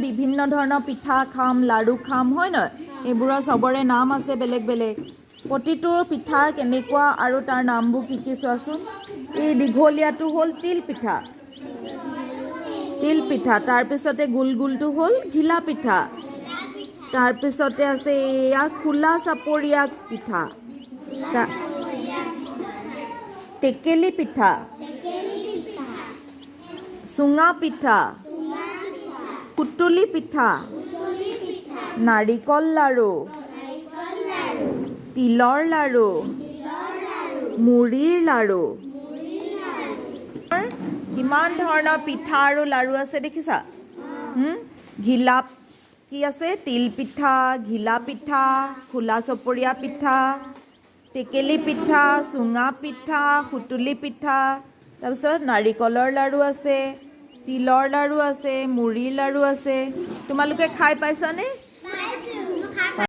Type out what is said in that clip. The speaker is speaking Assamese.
বিভিন্ন ধৰণৰ পিঠা খাম লাড়ু খাম হয় নহয় এইবোৰৰ চবৰে নাম আছে বেলেগ বেলেগ প্ৰতিটো পিঠাৰ কেনেকুৱা আৰু তাৰ নামবোৰ কি কি চোৱাচোন এই দীঘলীয়াটো হ'ল তিল পিঠা তাৰপিছতে গুলগুলটো হ'ল ঘিলা পিঠা তাৰপিছতে আছে এয়া খোলা চাপৰীয়া পিঠা টেকেলি পিঠা চুঙা পিঠা কুটুলি পিঠা নাৰিকল লাড়ু তিলৰ লাড়ু মুড়িৰ লাড়ু কিমান ধৰণৰ পিঠা আৰু লাড়ু আছে দেখিছা ঘিলা কি আছে তিল পিঠা ঘিলা পিঠা খোলা চপৰীয়া পিঠা টেকেলি পিঠা চুঙা পিঠা সুতুলি পিঠা তাৰপিছত নাৰিকলৰ লাড়ু আছে তিলৰ লাড়ু আছে মুড়িৰ লাড়ু আছে তোমালোকে খাই পাইছানে